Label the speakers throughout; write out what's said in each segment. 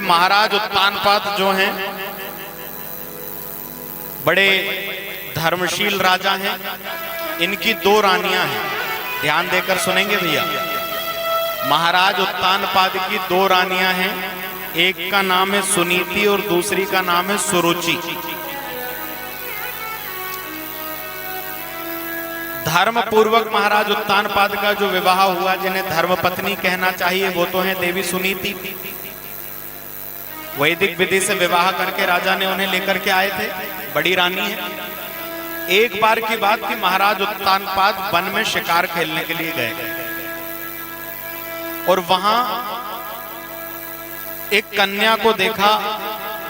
Speaker 1: महाराज उत्तानपाद जो हैं बड़े धर्मशील राजा हैं। इनकी दो रानियां हैं, ध्यान देकर सुनेंगे भैया। महाराज उत्तानपाद की दो रानियां हैं, एक का नाम है सुनीति और दूसरी का नाम है सुरुचि। धर्म पूर्वक महाराज उत्तानपाद का जो विवाह हुआ, जिन्हें धर्मपत्नी कहना चाहिए, वो तो है देवी सुनीति। वैदिक विधि से विवाह करके राजा ने उन्हें लेकर के आए थे, बड़ी रानी है। एक बार की बात कि महाराज उत्तानपाद वन में शिकार खेलने के लिए गए और वहां एक कन्या को देखा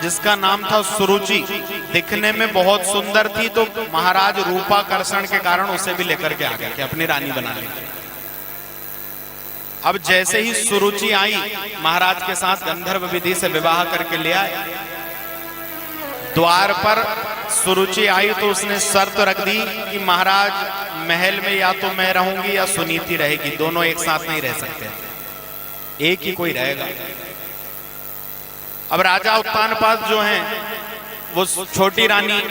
Speaker 1: जिसका नाम था सुरुचि। दिखने में बहुत सुंदर थी, तो महाराज रूपाकर्षण के कारण उसे भी लेकर के आ गए कि अपनी रानी बना लेंगे। अब जैसे ही सुरुचि आई, महाराज के साथ गंधर्व विधि से विवाह करके ले आए। द्वार पर सुरुचि आई तो उसने शर्त रख दी कि महाराज महल में या तो मैं रहूंगी या सुनीति रहेगी, दोनों एक साथ नहीं रह सकते, एक ही कोई रहेगा। अब राजा उत्तानपाद जो हैं वो छोटी रानी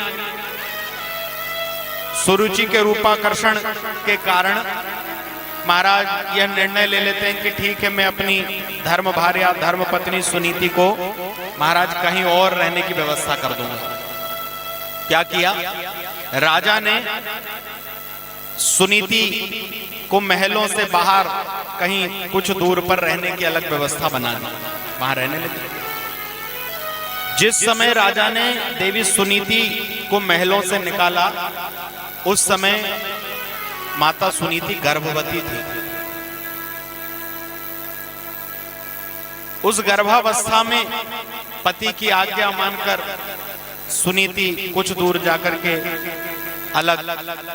Speaker 1: सुरुचि के रूपाकर्षण के कारण महाराज यह निर्णय ले लेते हैं कि ठीक है, मैं अपनी धर्म भार्या धर्म पत्नी सुनीति को महाराज कहीं और रहने की व्यवस्था कर दूंगा। क्या किया राजा ने? सुनीति को महलों से बाहर कहीं कुछ दूर पर रहने की अलग व्यवस्था बना दी, वहां रहने लगे। जिस समय राजा ने देवी सुनीति को महलों से निकाला, उस समय माता सुनीति गर्भवती थी। उस गर्भावस्था में पति की आज्ञा मानकर सुनीति कुछ दूर जाकर के अलग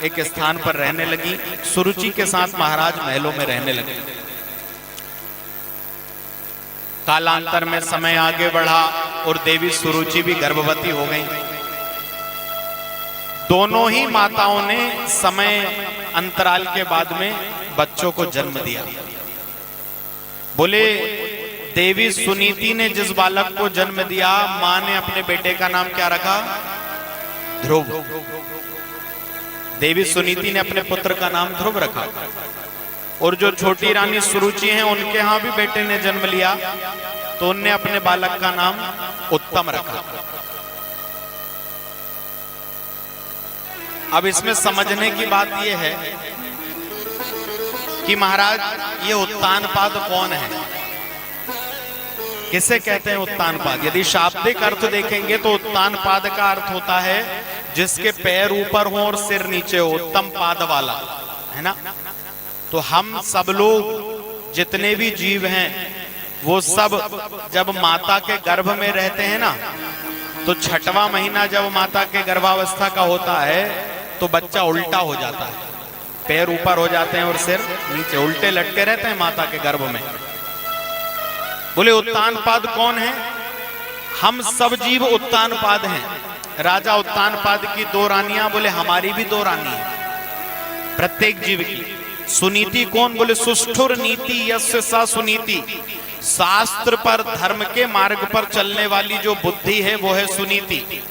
Speaker 1: एक स्थान पर रहने लगी। सुरुचि के साथ महाराज महलों में रहने लगे। कालांतर में समय आगे बढ़ा और देवी सुरुचि भी गर्भवती हो गई। दोनों ही माताओं ने समय अंतराल के बाद में बच्चों को जन्म दिया। बोले देवी सुनीति ने जिस बालक को जन्म दिया, मां ने अपने बेटे का नाम क्या रखा? ध्रुव। देवी सुनीति ने अपने पुत्र का नाम ध्रुव रखा। और जो छोटी रानी सुरुचि हैं, उनके यहां भी बेटे ने जन्म लिया, तो उनने अपने बालक का नाम उत्तम रखा। अब इसमें समझने की बात यह है कि महाराज ये उत्तानपाद कौन है, किसे कहते हैं उत्तानपाद? यदि शाब्दिक अर्थ देखेंगे तो उत्तानपाद का अर्थ होता है जिसके पैर ऊपर हो और सिर नीचे हो, उत्तम पाद वाला, है ना। तो हम सब लोग जितने भी जीव हैं वो सब जब माता के गर्भ में रहते हैं ना, तो छठवां महीना जब माता के गर्भावस्था का होता है तो बच्चा उल्टा हो जाता है, पैर ऊपर हो जाते हैं और सिर नीचे, उल्टे लटके रहते हैं माता के गर्भ में। बोले उत्तानपाद कौन है? हम सब जीव उत्तानपाद हैं। राजा उत्तानपाद की दो रानियां, बोले हमारी भी दो रानी है प्रत्येक जीव की। सुनीति कौन? बोले सुष्ठुर नीति यस्य सा सुनीति। शास्त्र पर धर्म के मार्ग पर चलने वाली जो बुद्धि है वो है सुनीति।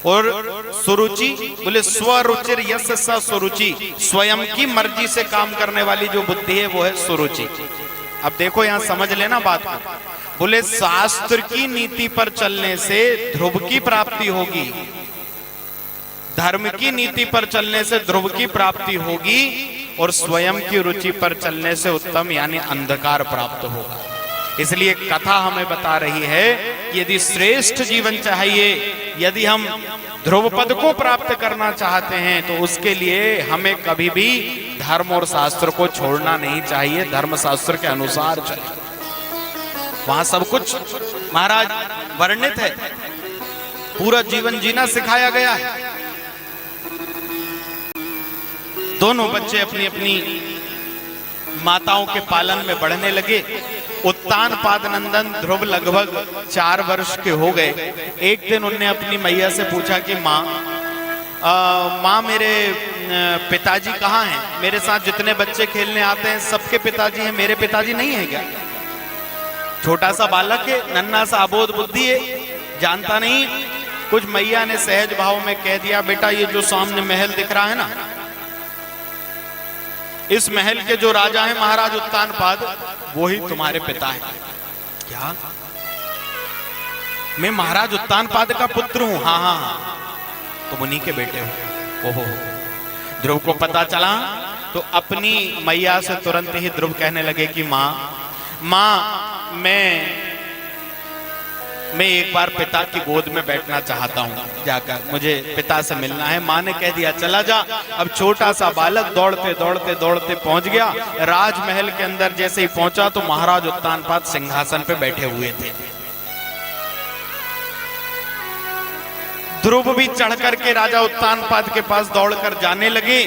Speaker 1: और सुरुचि बोले स्वरुचिर यस्य सा सुरुचि, स्वयं की मर्जी से काम करने वाली जो बुद्धि है वो है सुरुचि। अब देखो यहां समझ लेना बात को। बोले शास्त्र की नीति पर चलने से ध्रुव की प्राप्ति होगी, धर्म की नीति पर चलने से ध्रुव की प्राप्ति होगी, और स्वयं की रुचि पर चलने से उत्तम यानी अंधकार प्राप्त होगा। इसलिए कथा हमें बता रही है कि यदि श्रेष्ठ जीवन चाहिए, यदि हम ध्रुव पद को प्राप्त करना चाहते हैं, तो उसके लिए हमें कभी भी धर्म और शास्त्र को छोड़ना नहीं चाहिए। धर्म शास्त्र के अनुसार चले, वहां सब कुछ महाराज वर्णित है, पूरा जीवन जीना सिखाया गया है। दोनों बच्चे अपनी अपनी माताओं के पालन में बढ़ने लगे। उत्तानपाद नंदन ध्रुव लगभग 4 वर्ष के हो गए। एक दिन उनने अपनी मैया से पूछा कि माँ मेरे पिताजी कहाँ हैं? मेरे साथ जितने बच्चे खेलने आते हैं सबके पिताजी हैं, मेरे पिताजी नहीं है क्या? छोटा सा बालक है, नन्हा सा अबोध बुद्धि है, जानता नहीं। कुछ मैया ने सहज भाव में कह दिया, बेटा ये जो सामने महल दिख रहा है ना, इस महल के जो राजा हैं महाराज उत्तानपाद, वो ही तुम्हारे पिता है। क्या? मैं महाराज उत्तानपाद का पुत्र हूं? हाँ हाँ हाँ, तुम उन्हीं के बेटे हो। ओहो, ध्रुव को पता चला तो अपनी मैया से तुरंत ही ध्रुव कहने लगे कि माँ मैं एक बार पिता की गोद में बैठना चाहता हूँ, जाकर मुझे पिता से मिलना है। माँ ने कह दिया चला जा। अब छोटा सा बालक दौड़ते दौड़ते दौड़ते पहुंच गया राजमहल के अंदर। जैसे ही पहुंचा तो महाराज उत्तानपाद सिंहासन पे बैठे हुए थे। ध्रुव भी चढ़ करके राजा उत्तानपाद के पास दौड़कर जाने लगे,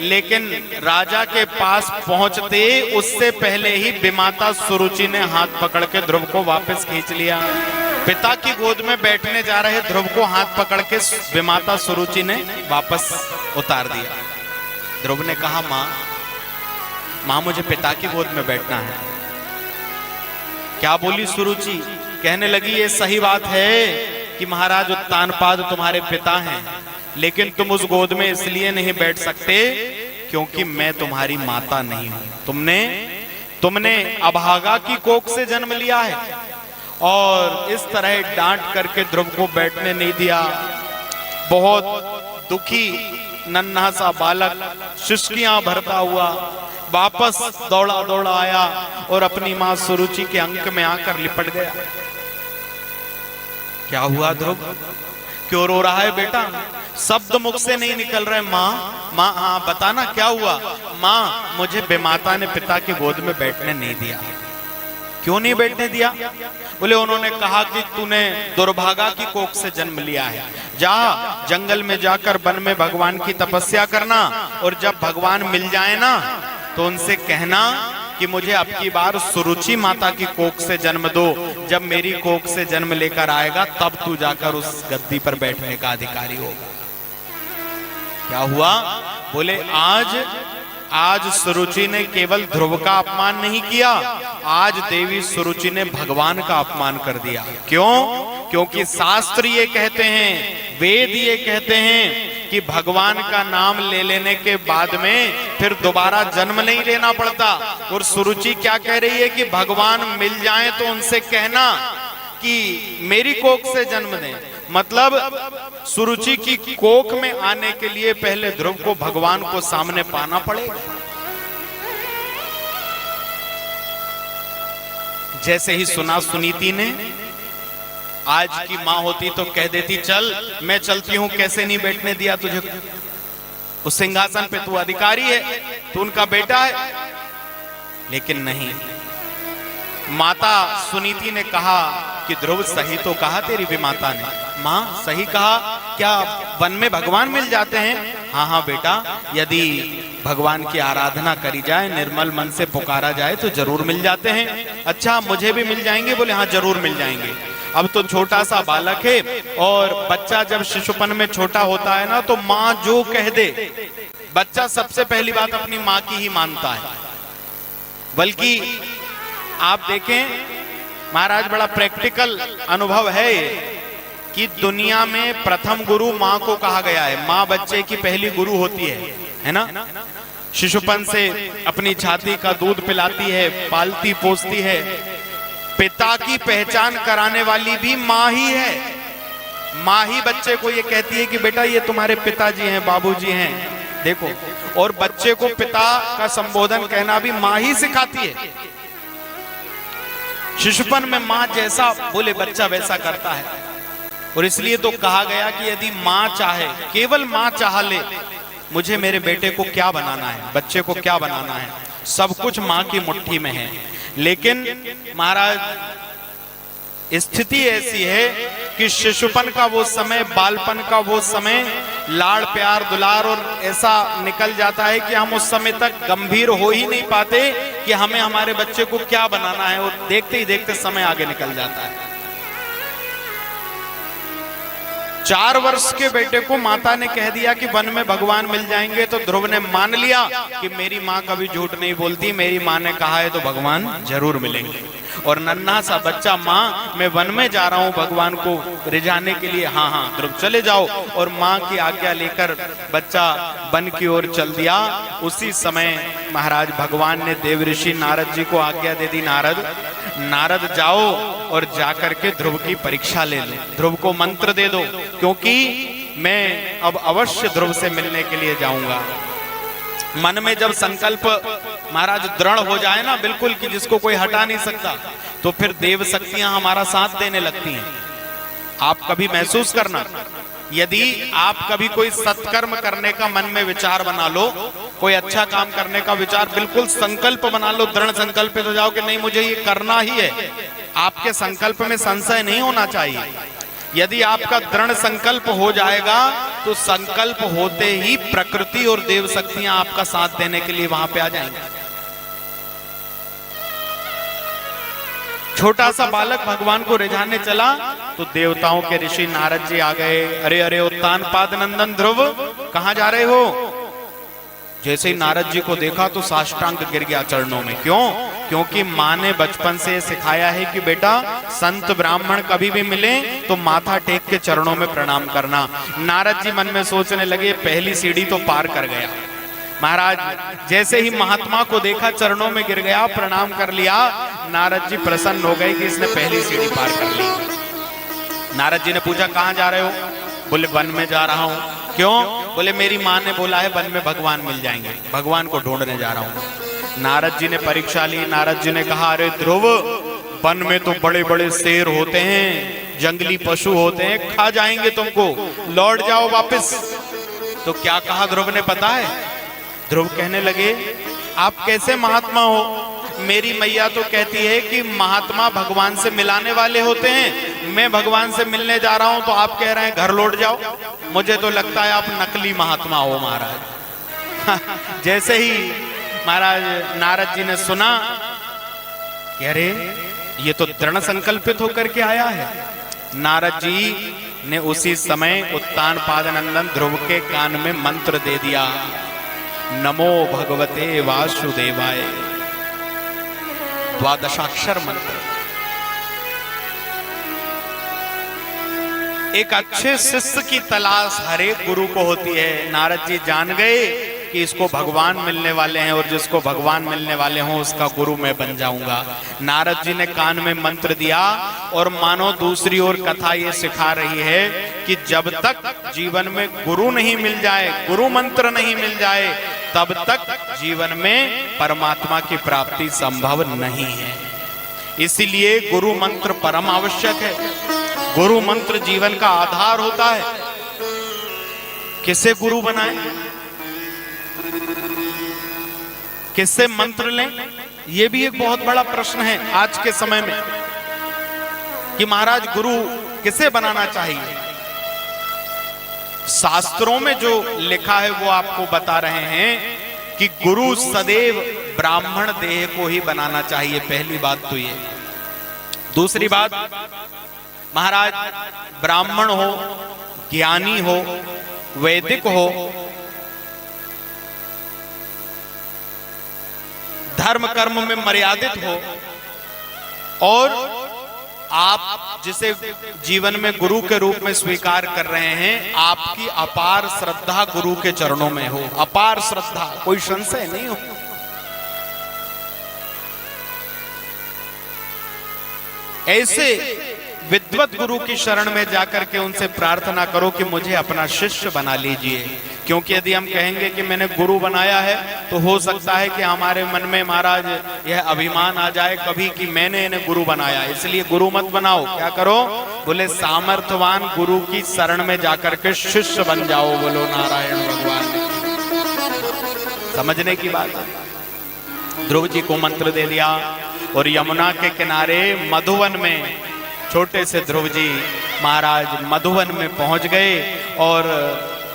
Speaker 1: लेकिन राजा के पास पहुंचते उससे पहले ही विमाता सुरुचि ने हाथ पकड़ के ध्रुव को वापस खींच लिया। पिता की गोद में बैठने जा रहे ध्रुव को हाथ पकड़ के विमाता सुरुचि ने वापस उतार दिया। ध्रुव ने कहा माँ मुझे पिता की गोद में बैठना है। क्या बोली सुरुचि? कहने लगी ये सही बात है कि महाराज उत्तानपाद तुम्हारे पिता हैं, लेकिन तुम उस गोद में इसलिए नहीं बैठ सकते क्योंकि मैं तुम्हारी माता नहीं हूं। तुमने अभागा की कोख से जन्म लिया है। और इस तरह डांट करके ध्रुव को बैठने नहीं दिया। बहुत दुखी नन्हा सा बालक शुष्कियां भरता हुआ वापस दौड़ा दौड़ा आया और अपनी मां सुरुचि के अंक में आकर लिपट गया। क्या हुआ ध्रुव, क्यों रो रहा है बेटा? शब्द मुख से नहीं निकल रहे। माँ हाँ बताना क्या हुआ? माँ मुझे विमाता ने पिता की गोद में बैठने नहीं दिया। क्यों नहीं बैठने दिया? बोले उन्होंने कहा कि तूने दुर्भागा की कोख से जन्म लिया है, जा जंगल में जाकर वन में भगवान की तपस्या करना, और जब भगवान मिल जाए ना तो उनसे कहना कि मुझे अब की बार सुरुचि माता की कोख से जन्म दो। जब मेरी कोख से जन्म लेकर आएगा तब तू जाकर उस गद्दी पर बैठने का अधिकारी होगा। क्या हुआ? बोले आज सुरुचि ने केवल ध्रुव का अपमान नहीं किया, आज देवी सुरुचि ने भगवान का अपमान कर दिया। क्यों? क्योंकि शास्त्र ये कहते हैं, वेद ये कहते हैं कि भगवान का नाम ले लेने के बाद में फिर दोबारा जन्म नहीं लेना पड़ता। और सुरुचि क्या कह रही है कि भगवान मिल जाए तो उनसे कहना कि मेरी कोख से जन्म दें। मतलब सुरुचि की कोख में आने के लिए पहले ध्रुव को भगवान को सामने पाना पड़ेगा। जैसे ही सुना सुनीति ने, आज की मां होती तो कह देती चल मैं चलती हूं, कैसे नहीं बैठने दिया तुझे उस सिंहासन पे, तू अधिकारी है, तू उनका बेटा है। लेकिन नहीं, माता सुनीति ने कहा कि ध्रुव सही तो कहा तेरी भी माता ने। माँ सही कहा, क्या वन में भगवान मिल जाते हैं? हाँ बेटा, यदि भगवान की आराधना करी जाए, निर्मल मन से पुकारा जाए तो जरूर मिल जाते हैं। अच्छा मुझे भी मिल जाएंगे? बोले हाँ जरूर मिल जाएंगे। अब तो छोटा सा बालक है, और बच्चा जब शिशुपन में छोटा होता है ना तो माँ जो कह दे, बच्चा सबसे पहली बात अपनी माँ की ही मानता है। बल्कि आप देखें महाराज, बड़ा प्रैक्टिकल अनुभव है कि दुनिया में प्रथम गुरु माँ को कहा गया है। माँ बच्चे की पहली गुरु होती है ना। शिशुपन से अपनी छाती का दूध पिलाती है, पालती पोसती है। पिता की पहचान कराने वाली भी माँ ही है। माँ ही बच्चे को ये कहती है कि बेटा ये तुम्हारे पिताजी हैं, बाबूजी हैं, देखो। और बच्चे को पिता का संबोधन कहना भी माँ ही सिखाती है। शिशुपन में माँ जैसा बोले बच्चा वैसा करता है। और इसलिए तो कहा गया कि यदि माँ चाहे, केवल माँ चाह ले, मुझे मेरे बेटे को क्या बनाना है, बच्चे को क्या बनाना है, सब कुछ माँ की मुट्ठी में है। लेकिन महाराज स्थिति ऐसी है कि शिशुपन का वो समय, बालपन का वो समय, लाड़ प्यार दुलार और ऐसा निकल जाता है कि हम उस समय तक गंभीर हो ही नहीं पाते कि हमें हमारे बच्चे को क्या बनाना है, और देखते ही देखते समय आगे निकल जाता है। 4 वर्ष के बेटे को माता ने कह दिया कि वन में भगवान मिल जाएंगे, तो ध्रुव ने मान लिया कि मेरी माँ कभी झूठ नहीं बोलती, मेरी माँ ने कहा है तो भगवान जरूर मिलेंगे। और नन्हा सा बच्चा, माँ मैं वन में जा रहा हूँ भगवान को रिझाने के लिए। हाँ हाँ ध्रुव चले जाओ। और माँ की आज्ञा लेकर बच्चा वन की ओर चल दिया। उसी समय महाराज भगवान ने देव ऋषि नारद जी को आज्ञा दे दी, नारद जाओ और जाकर के ध्रुव की परीक्षा ले लो, ध्रुव को मंत्र दे दो, क्योंकि मैं अब अवश्य ध्रुव से मिलने के लिए जाऊंगा। मन में जब संकल्प महाराज दृढ़ हो जाए ना बिल्कुल कि जिसको कोई हटा नहीं सकता, तो फिर देव शक्तियां हमारा साथ देने लगती हैं। आप कभी महसूस करना, यदि आप कभी कोई सत्कर्म करने का मन में विचार बना लो, कोई अच्छा काम करने का विचार बिल्कुल संकल्प बना लो, दृढ़ संकल्पित हो जाओ कि नहीं मुझे ये करना ही है, आपके संकल्प में संशय नहीं होना चाहिए। यदि आपका दृढ़ संकल्प हो जाएगा तो संकल्प होते ही प्रकृति और देव शक्तियां आपका साथ देने के लिए वहां पे आ जाएंगी। छोटा सा बालक भगवान को रिझाने चला तो देवताओं के ऋषि नारद जी आ गए। अरे अरे उत्तानपाद नंदन ध्रुव, कहां जा रहे हो? जैसे ही नारद जी को देखा तो साष्टांग गिर गया चरणों में। क्यों? क्योंकि माँ ने बचपन से सिखाया है कि बेटा संत ब्राह्मण कभी भी मिले तो माथा टेक के चरणों में प्रणाम करना। नारद जी मन में सोचने लगे पहली सीढ़ी तो पार कर गया। महाराज जैसे ही महात्मा को देखा चरणों में गिर गया, प्रणाम कर लिया, नारद जी प्रसन्न हो गए कि इसने पहली सीढ़ी पार कर ली। नारद जी ने पूछा कहां जा रहे हो? बोले वन में जा रहा हूं। क्यों? बोले मेरी माँ ने बोला है वन में भगवान मिल जाएंगे, भगवान को ढूंढने जा रहा हूं। नारद जी ने परीक्षा ली। नारद जी ने कहा अरे ध्रुव, वन में तो बड़े बड़े शेर होते हैं, जंगली पशु होते हैं, खा जाएंगे तुमको, लौट जाओ वापस। तो क्या कहा ध्रुव ने पता है? ध्रुव कहने लगे आप कैसे महात्मा हो? मेरी मैया तो कहती है कि महात्मा भगवान से मिलाने वाले होते हैं, मैं भगवान से मिलने जा रहा हूं तो आप कह रहे हैं घर लौट जाओ। मुझे तो लगता है आप नकली महात्मा हो महाराज। जैसे ही महाराज नारद जी ने सुना कि अरे ये तो दृढ़ संकल्पित होकर के आया है, नारद जी ने उसी समय उत्तानपाद नंदन ध्रुव के कान में मंत्र दे दिया, नमो भगवते वासुदेवाय। द्वादशाक्षर मंत्र। एक अच्छे शिष्य की तलाश हर एक गुरु को होती है। नारद जी जान गए कि इसको भगवान मिलने वाले हैं और जिसको भगवान मिलने वाले हों उसका गुरु मैं बन जाऊंगा। नारद जी ने कान में मंत्र दिया और मानो दूसरी ओर कथा ये सिखा रही है कि जब तक जीवन में गुरु नहीं मिल जाए, गुरु मंत्र नहीं मिल जाए, तब तक जीवन में परमात्मा की प्राप्ति संभव नहीं है। इसीलिए गुरु मंत्र परम आवश्यक है। गुरु मंत्र जीवन का आधार होता है। किसे गुरु बनाएं, किससे मंत्र लें, यह भी एक बहुत बड़ा प्रश्न है आज के समय में कि महाराज गुरु किसे बनाना चाहिए। शास्त्रों में जो लिखा है वो आपको बता रहे हैं कि गुरु सदैव ब्राह्मण देह को ही बनाना चाहिए। पहली बात तो ये। दूसरी बात, महाराज ब्राह्मण हो, ज्ञानी हो, वैदिक हो, धर्म कर्म में मर्यादित हो, और आप जिसे जीवन में गुरु के रूप में स्वीकार कर रहे हैं, आपकी अपार श्रद्धा गुरु के चरणों में हो, अपार श्रद्धा, कोई संशय नहीं हो। ऐसे विद्वत गुरु की शरण में जाकर के उनसे प्रार्थना करो कि मुझे अपना शिष्य बना लीजिए। क्योंकि यदि हम कहेंगे कि मैंने गुरु बनाया है तो हो सकता है कि हमारे मन में महाराज यह अभिमान आ जाए कभी कि मैंने इन्हें गुरु बनाया। इसलिए गुरु मत बनाओ। क्या करो? बोले सामर्थ्यवान गुरु की शरण में जाकर के शिष्य बन जाओ। बोलो नारायण भगवान। समझने की बात है। ध्रुव जी को मंत्र दे दिया और यमुना के किनारे मधुवन में छोटे से ध्रुव जी महाराज मधुवन में पहुंच गए और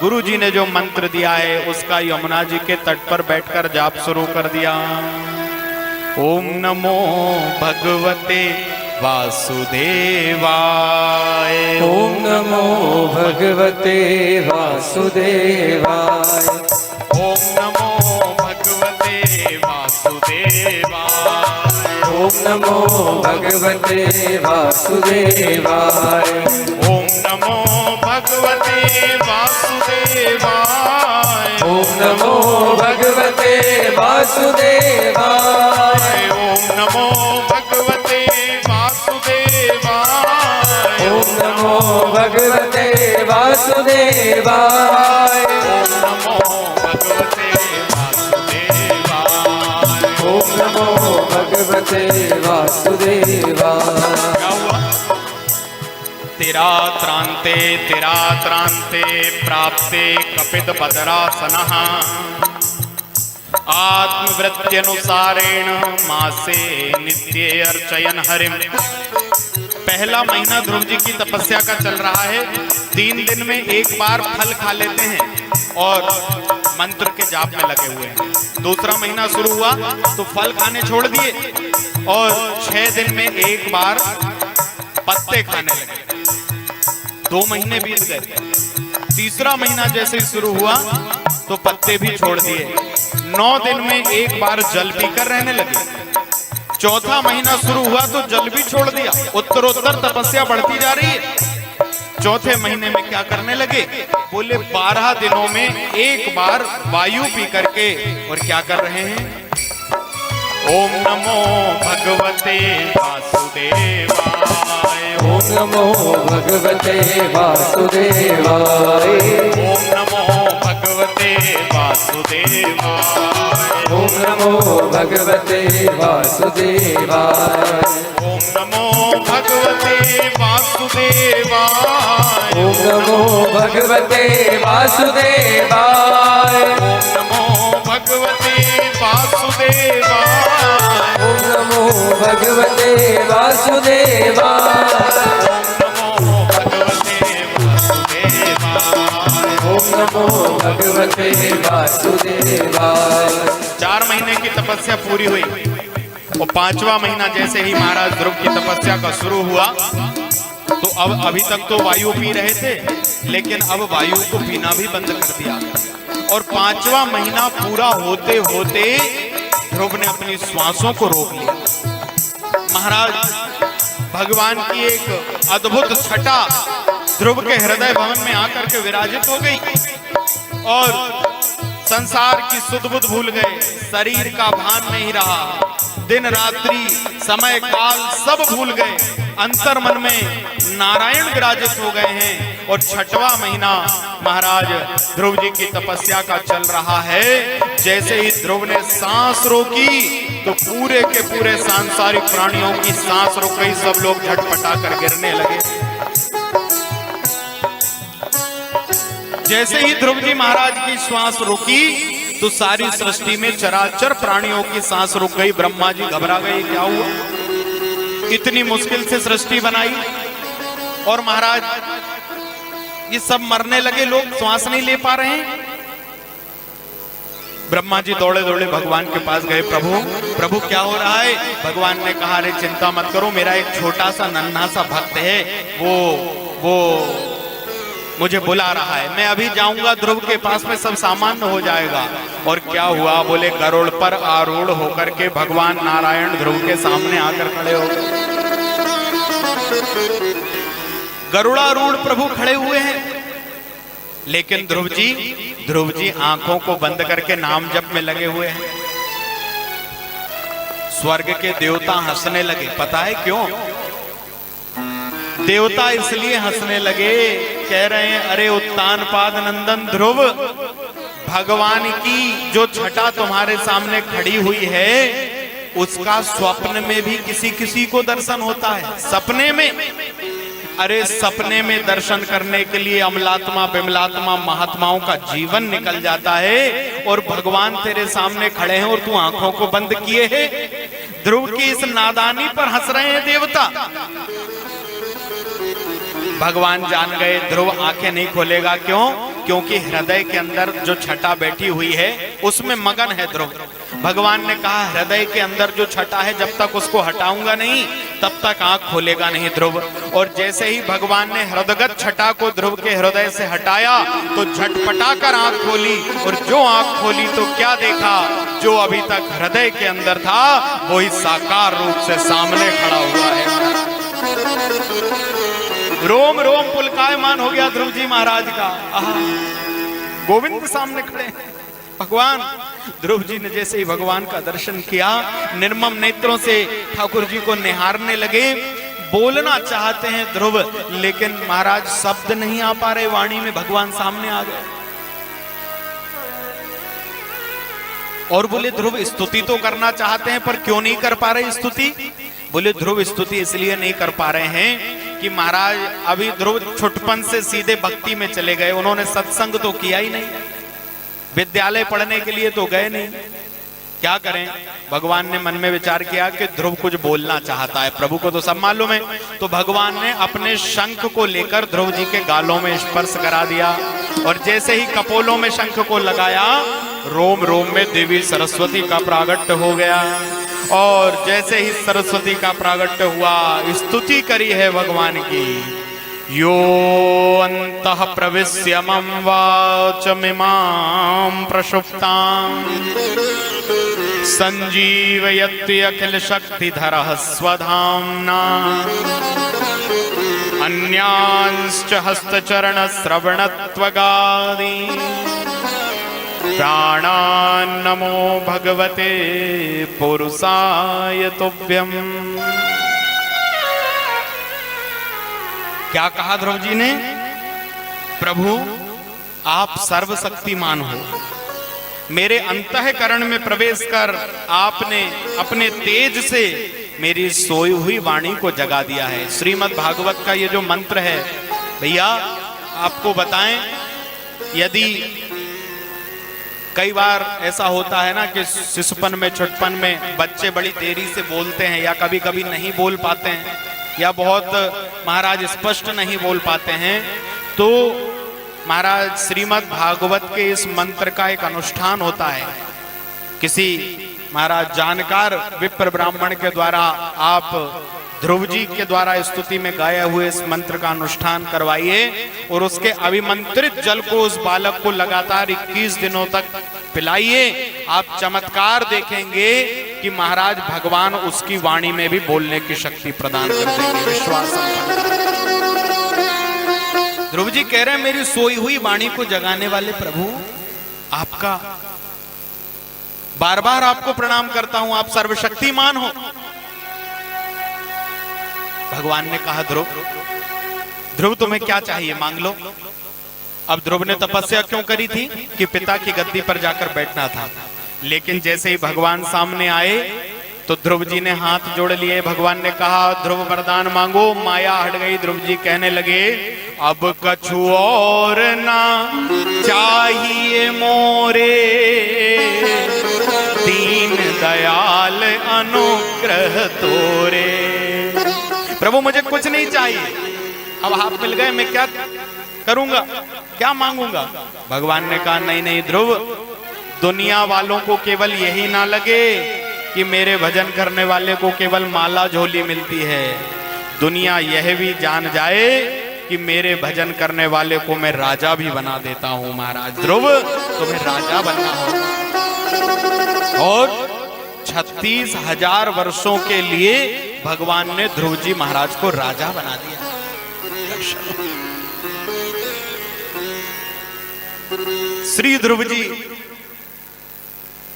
Speaker 1: गुरु जी ने जो मंत्र दिया है उसका यमुना जी के तट पर बैठकर जाप शुरू कर दिया। ओम नमो भगवते वासुदेवाय।
Speaker 2: ओम नमो नमो भगवते वासुदेवाय।
Speaker 1: ओम नमो भगवते वासुदेवाय।
Speaker 2: ओम नमो भगवते वासुदेवाय।
Speaker 1: ओम नमो भगवते वासुदेवाय।
Speaker 2: ओम नमो भगवते वासुदेवाय।
Speaker 1: ओम नमो भगवते वासुदेवाय।
Speaker 2: ओम नमो भगवते वासुदेवाय।
Speaker 1: ओम नमो भगवते वासुदेवाय।
Speaker 2: क्या हुआ?
Speaker 1: तेरा त्रांते प्राप्ते कपित बदरासनः आत्मवृत्त्यनुसारेण मासे नित्ये अर्चयन हरिम। पहला महीना ध्रुव जी की तपस्या का चल रहा है। 3 दिन में एक बार फल खा लेते हैं और मंत्र के जाप में लगे हुए हैं। दूसरा महीना शुरू हुआ तो फल खाने छोड़ दिए और 6 दिन में एक बार पत्ते खाने लगे। 2 महीने बीत गए। तीसरा महीना जैसे ही शुरू हुआ तो पत्ते भी छोड़ दिए। 9 दिन में एक बार जल पीकर रहने लगे। चौथा महीना शुरू हुआ तो जल भी छोड़ दिया। उत्तरोत्तर तपस्या बढ़ती जा रही है। चौथे महीने में क्या करने लगे? बोले 12 दिनों में एक बार वायु पी करके और क्या कर रहे हैं? ओम नमो भगवते वासुदेवाय।
Speaker 2: ओम नमो भगवते वासुदेवाय।
Speaker 1: ओम नमो भगवते वासुदेवाय।
Speaker 2: ओम नमो भगवते वासुदेवाय।
Speaker 1: ओम नमो भगवते वासुदेवाय।
Speaker 2: ओम नमो भगवते वासुदेवाय।
Speaker 1: ओम नमो भगवते वासुदेवाय।
Speaker 2: ओम नमो भगवते वासुदेवाय। ओम नमो भगवते वासुदेवाय।
Speaker 1: 4 महीने की तपस्या पूरी हुई और 5वां महीना जैसे ही महाराज ध्रुव की तपस्या का शुरू हुआ तो अब अभी तक तो वायु पी रहे थे, लेकिन अब वायु को पीना भी बंद कर दिया। और 5वां महीना पूरा होते होते ध्रुव ने अपनी श्वासों को रोक लिया। महाराज भगवान की एक अद्भुत छटा ध्रुव के हृदय भवन में आकर के विराजित हो गई और संसार की सुध बुध भूल गए। शरीर का भान नहीं रहा। दिन रात्रि समय काल सब भूल गए। अंतर मन में नारायण विराजित हो गए हैं। और 6वां महीना महाराज ध्रुव जी की तपस्या का चल रहा है। जैसे ही ध्रुव ने सांस रोकी तो पूरे के पूरे सांसारिक प्राणियों की सांस रुक गई। सब लोग झटपटा कर गिरने लगे। जैसे ही ध्रुव जी महाराज की श्वास रुकी तो सारी सृष्टि में चराचर प्राणियों की सांस रुक गई। ब्रह्मा जी घबरा गए, क्या हुआ? इतनी मुश्किल से सृष्टि बनाई और महाराज ये सब मरने लगे, लोग श्वास नहीं ले पा रहे हैं। ब्रह्मा जी दौड़े दौड़े भगवान के पास गए। प्रभु क्या हो रहा है? भगवान ने कहा, अरे चिंता मत करो, मेरा एक छोटा सा नन्हा सा भक्त है, वो मुझे बुला रहा है। मैं अभी जाऊंगा ध्रुव के पास में, सब सामान्य हो जाएगा। और क्या हुआ? बोले गरुड़ पर आरूढ़ होकर के भगवान नारायण ध्रुव के सामने आकर खड़े हो गए। गरुड़ारूढ़ प्रभु खड़े हुए हैं, लेकिन ध्रुव जी आंखों को बंद करके नाम जप में लगे हुए हैं। स्वर्ग के देवता हंसने लगे। पता है क्यों? देवता इसलिए हंसने लगे, कह रहे हैं, अरे उत्तानपाद नंदन ध्रुव, भगवान की जो छटा तुम्हारे सामने खड़ी हुई है उसका स्वप्न में भी किसी किसी को दर्शन होता है। सपने में, अरे सपने में दर्शन करने के लिए अमलात्मा विमलात्मा महात्माओं का जीवन निकल जाता है और भगवान तेरे सामने खड़े हैं और तू आंखों को बंद किए है। ध्रुव की इस नादानी पर हंस रहे हैं देवता। भगवान जान गए ध्रुव आंखें नहीं खोलेगा। क्यों? क्योंकि हृदय के अंदर जो छटा बैठी हुई है उसमें मगन है ध्रुव। भगवान ने कहा हृदय के अंदर जो छटा है जब तक उसको हटाऊंगा नहीं तब तक आंख खोलेगा नहीं ध्रुव। और जैसे ही भगवान ने हृदयगत छटा को ध्रुव के हृदय से हटाया तो झटपटा कर आंख खोली, और जो आंख खोली तो क्या देखा, जो अभी तक हृदय के अंदर था वही साकार रूप से सामने खड़ा हुआ है। रोम रोम पुलकायमान हो गया ध्रुव जी महाराज का। गोविंद सामने खड़े हैं भगवान। ध्रुव जी ने जैसे ही भगवान का दर्शन किया निर्मम नेत्रों से ठाकुर जी को निहारने लगे। बोलना चाहते हैं ध्रुव, लेकिन महाराज शब्द नहीं आ पा रहे वाणी में। भगवान सामने आ गए और बोले ध्रुव स्तुति तो करना चाहते हैं पर क्यों नहीं कर पा रहे स्तुति। बोले ध्रुव स्तुति इसलिए नहीं कर पा रहे हैं कि महाराज अभी ध्रुव छुटपन से सीधे भक्ति में चले गए। उन्होंने सत्संग तो किया ही नहीं, विद्यालय पढ़ने के लिए तो गए नहीं। क्या करें। भगवान ने मन में विचार किया कि ध्रुव कुछ बोलना चाहता है, प्रभु को तो सब मालूम है। तो भगवान ने अपने शंख को लेकर ध्रुव जी के गालों में स्पर्श करा दिया, और जैसे ही कपोलों में शंख को लगाया रोम रोम में देवी सरस्वती का प्रागट्य हो गया। और जैसे ही सरस्वती का प्रागट्य हुआ स्तुति करी है भगवान की। यो अंतः प्रविश्य मम वाचमिमां प्रसुप्तां संजीवयति अखिल शक्तिधरः स्वधाम्ना अन्यांश्च हस्तचरण श्रवणत्वगादि प्राणान्नमो भगवते पुरुषाय तुभ्यम्। क्या कहा ध्रुव जी ने, प्रभु आप सर्वशक्तिमान हो, मेरे अंतःकरण में प्रवेश कर आपने अपने तेज से मेरी सोई हुई वाणी को जगा दिया है। श्रीमद् भागवत का ये जो मंत्र है भैया आपको बताएं, यदि कई बार ऐसा होता है ना कि शिशुपन में छुटपन में बच्चे बड़ी देरी से बोलते हैं या कभी कभी नहीं बोल पाते हैं या बहुत महाराज स्पष्ट नहीं बोल पाते हैं, तो महाराज श्रीमद् भागवत के इस मंत्र का एक अनुष्ठान होता है। किसी महाराज जानकार विप्र ब्राह्मण के द्वारा आप ध्रुव जी के द्वारा स्तुति में गाए हुए इस मंत्र का अनुष्ठान करवाइए और उसके अभिमंत्रित जल को उस बालक को लगातार 21 दिनों तक पिलाइए। आप चमत्कार देखेंगे कि महाराज भगवान उसकी वाणी में भी बोलने की शक्ति प्रदान कर देंगे। विश्वास। ध्रुव जी कह रहे हैं मेरी सोई हुई वाणी को जगाने वाले प्रभु आपका बार बार आपको प्रणाम करता हूं, आप सर्वशक्तिमान हो। भगवान ने कहा ध्रुव तुम्हें क्या चाहिए मांग लो। अब ध्रुव ने तपस्या क्यों करी थी कि पिता की गद्दी पर जाकर बैठना था, लेकिन जैसे ही भगवान सामने आए तो ध्रुव जी ने हाथ जोड़ लिए। भगवान ने कहा ध्रुव वरदान मांगो। माया हट गई। ध्रुव जी कहने लगे अब कछु और ना चाहिए मोरे, दीन दयाल अनुग्रह तोरे। प्रभु मुझे कुछ नहीं चाहिए, अब हाथ मिल गए, मैं क्या करूंगा, क्या मांगूंगा। भगवान ने कहा नहीं नहीं ध्रुव, दुनिया वालों को केवल यही ना लगे कि मेरे भजन करने वाले को केवल माला झोली मिलती है, दुनिया यह भी जान जाए कि मेरे भजन करने वाले को मैं राजा भी बना देता हूं। महाराज ध्रुव तुम्हें राजा बनना होगा। और 36,000 वर्षों के लिए भगवान ने ध्रुव जी महाराज को राजा बना दिया। श्री ध्रुव जी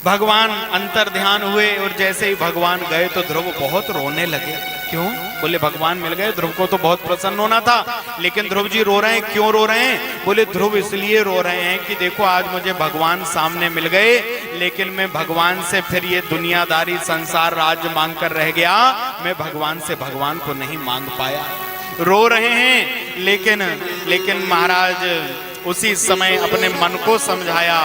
Speaker 1: भगवान अंतर ध्यान हुए और जैसे ही भगवान गए तो ध्रुव बहुत रोने लगे। क्यों? बोले भगवान मिल गए। ध्रुव को तो बहुत प्रसन्न होना था, लेकिन ध्रुव जी रो रहे हैं। क्यों रो रहे हैं? बोले ध्रुव इसलिए रो रहे हैं कि देखो आज मुझे भगवान सामने मिल गए, लेकिन मैं भगवान से फिर ये दुनियादारी संसार राज्य मांग कर रह गया, मैं भगवान से भगवान को नहीं मांग पाया। रो रहे हैं, लेकिन महाराज उसी समय अपने मन को समझाया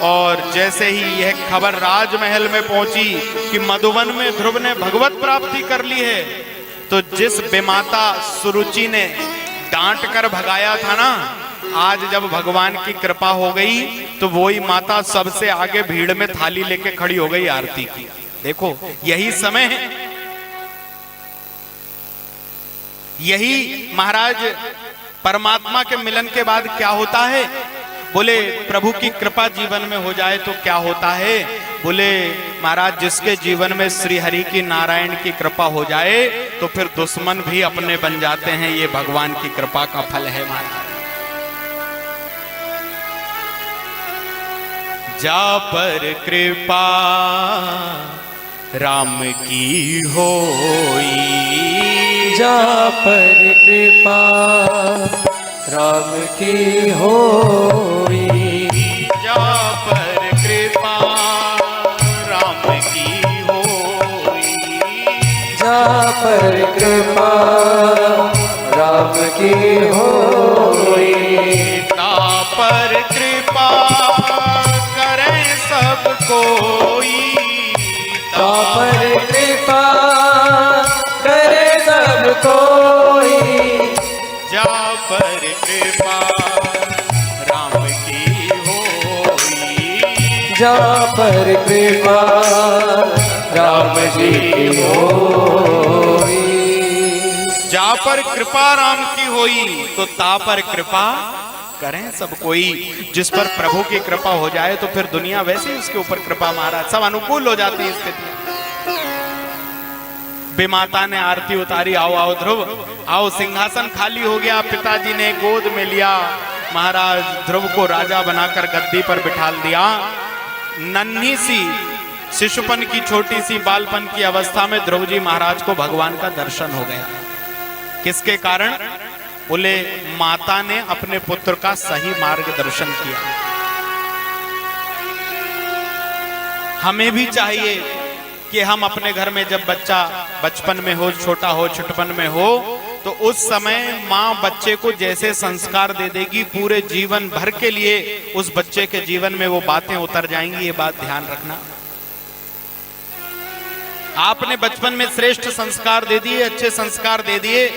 Speaker 1: और जैसे ही यह खबर राजमहल में पहुंची कि मधुवन में ध्रुव ने भगवत प्राप्ति कर ली है, तो जिस बेमाता सुरुचि ने डांट कर भगाया था ना, आज जब भगवान की कृपा हो गई तो वही माता सबसे आगे भीड़ में थाली लेके खड़ी हो गई आरती की। देखो यही समय है, यही महाराज परमात्मा के मिलन के बाद क्या होता है? बोले प्रभु की कृपा जीवन में हो जाए तो क्या होता है? बोले महाराज जिसके जीवन में श्री हरि की नारायण की कृपा हो जाए तो फिर दुश्मन भी अपने बन जाते हैं। ये भगवान की कृपा का फल है महाराज। जा पर कृपा राम की होई,
Speaker 2: जा पर कृपा राम की होई,
Speaker 1: जा पर कृपा राम की होई,
Speaker 2: जा पर कृपा राम की होई,
Speaker 1: ता पर कृपा करें सब कोई,
Speaker 2: ता पर कृपा करे सब कोई,
Speaker 1: जा पर कृपा राम की होई,
Speaker 2: जा पर कृपा राम जी की होई,
Speaker 1: जा पर कृपा राम की होई तो ता पर कृपा करें सब कोई। जिस पर प्रभु की कृपा हो जाए तो फिर दुनिया वैसे ही उसके ऊपर कृपा महाराज सब अनुकूल हो जाती है स्थिति। बेमाता ने आरती उतारी, आओ आओ ध्रुव आओ, सिंहासन खाली हो गया, पिताजी ने गोद में लिया, महाराज ध्रुव को राजा बनाकर गद्दी पर बिठाल दिया। नन्ही सी शिशुपन की छोटी सी बालपन की अवस्था में ध्रुव जी महाराज को भगवान का दर्शन हो गया। किसके कारण? बोले माता ने अपने पुत्र का सही मार्गदर्शन किया। हमें भी चाहिए कि हम अपने घर में जब बच्चा बचपन में हो, छोटा हो, छुटपन में हो, तो उस समय माँ बच्चे को जैसे संस्कार दे देगी पूरे जीवन भर के लिए उस बच्चे के जीवन में वो बातें उतर जाएंगी। ये बात ध्यान रखना। आपने बचपन में श्रेष्ठ संस्कार दे दिए, अच्छे संस्कार दे दिए,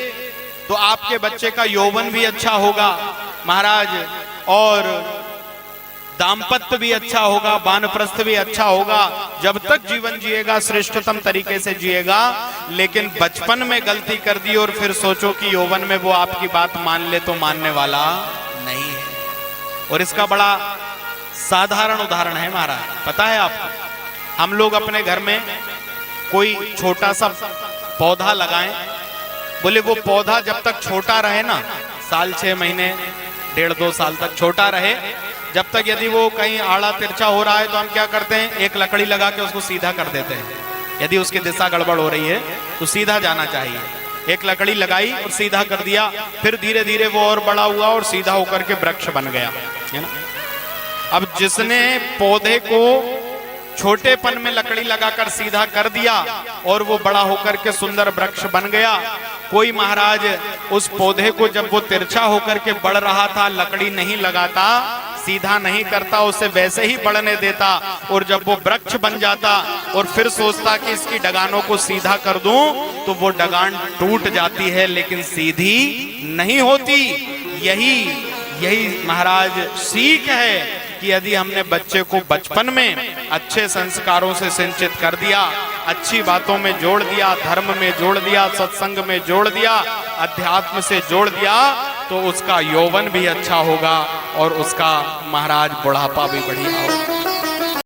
Speaker 1: तो आपके बच्चे का यौवन भी अच्छा होगा महाराज, और दाम्पत्य भी अच्छा होगा, वानप्रस्थ भी अच्छा होगा। जब तक जीवन जिएगा श्रेष्ठतम तरीके से जिएगा। लेकिन बचपन में गलती कर दी और फिर सोचो कि यौवन में वो आपकी बात मान ले तो मानने वाला नहीं है। और इसका बड़ा साधारण उदाहरण है महाराज। पता है आपको, हम लोग अपने घर में कोई छोटा सा पौधा लगाएं, बोले वो पौधा जब तक छोटा रहे ना, साल 6 महीने 1.5-2 साल तक छोटा रहे, जब तक यदि वो कहीं आड़ा तिरछा हो रहा है तो हम क्या करते हैं, एक लकड़ी लगा के उसको सीधा कर देते हैं। यदि उसकी दिशा गड़बड़ हो रही है तो सीधा जाना चाहिए। एक लकड़ी लगाई और सीधा कर दिया, फिर धीरे धीरे वो और बड़ा हुआ और सीधा होकर के वृक्ष बन गया, है ना। अब जिसने पौधे को छोटेपन में लकड़ी लगाकर सीधा कर दिया और वो बड़ा होकर के सुंदर वृक्ष बन गया, कोई महाराज उस पौधे को जब वो तिरछा होकर के बढ़ रहा था लकड़ी नहीं लगाता, सीधा नहीं करता, उसे वैसे ही बढ़ने देता, और जब वो वृक्ष बन जाता और फिर सोचता कि इसकी डगानों को सीधा कर दूं, तो वो डगान टूट जाती है लेकिन सीधी नहीं होती। यही महाराज सीख है कि यदि हमने बच्चे को बचपन में अच्छे संस्कारों से सिंचित कर दिया, अच्छी बातों में जोड़ दिया, धर्म में जोड़ दिया, सत्संग में जोड़ दिया, अध्यात्म से जोड़ दिया, तो उसका यौवन भी अच्छा होगा और उसका महाराज बुढ़ापा भी बढ़िया होगा।